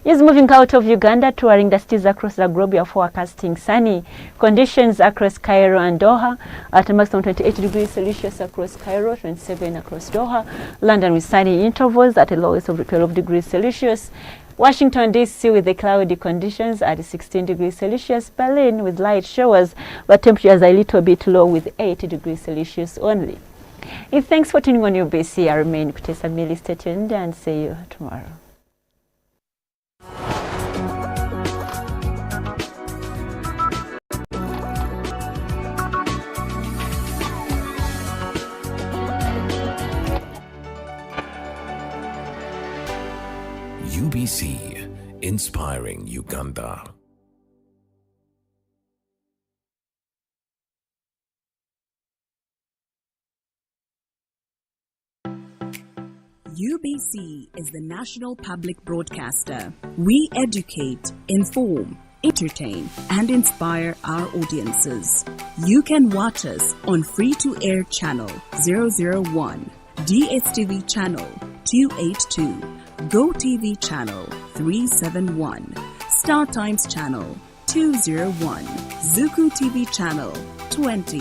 Yes, moving out of Uganda, touring the cities across the globe, we are forecasting sunny conditions across Cairo and Doha at a maximum 28 degrees Celsius across Cairo, 27 across Doha. London with sunny intervals at a lowest of 12 degrees Celsius. Washington, D.C. with the cloudy conditions at 16 degrees Celsius. Berlin with light showers, but temperatures are a little bit low with 8 degrees Celsius only. Thanks for tuning on UBC. I remain Kutesa Mili. Stay tuned and see you tomorrow. UBC, inspiring Uganda. UBC is the national public broadcaster. We educate, inform, entertain, and inspire our audiences. You can watch us on free-to-air channel 001, DSTV channel 282, GoTV channel 371, Star Times channel 201, Zuku TV channel 20,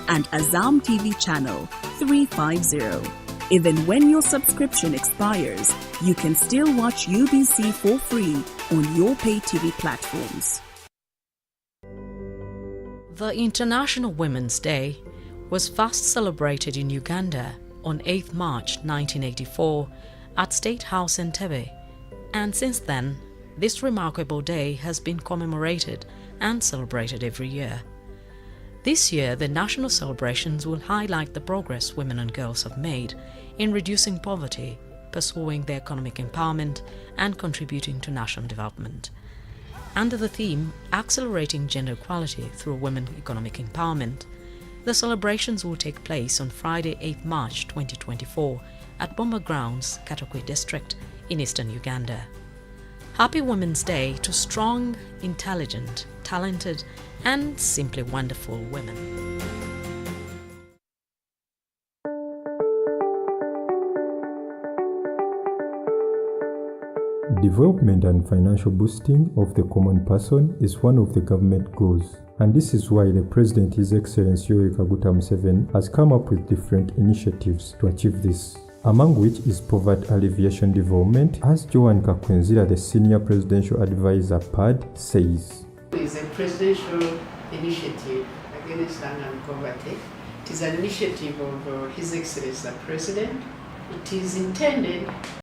and Azam TV channel 350. Even when your subscription expires, you can still watch UBC for free on your pay TV platforms. The International Women's Day was first celebrated in Uganda on 8th March 1984 at State House Entebbe, and since then, this remarkable day has been commemorated and celebrated every year. This year, the national celebrations will highlight the progress women and girls have made in reducing poverty, pursuing their economic empowerment, and contributing to national development. Under the theme, Accelerating Gender Equality Through Women Economic Empowerment, the celebrations will take place on Friday, 8 March 2024 at Bomba Grounds, Katokwe District in eastern Uganda. Happy Women's Day to strong, intelligent, talented, and simply wonderful women. Development and financial boosting of the common person is one of the government goals, and this is why the President, His Excellency Yoweri Kaguta Museveni, has come up with different initiatives to achieve this, among which is poverty alleviation development, as Joan Kakwenzira, the Senior Presidential Advisor, PAD, says. It is a presidential initiative against hunger and poverty. It is an initiative of His Excellency the President. It is intended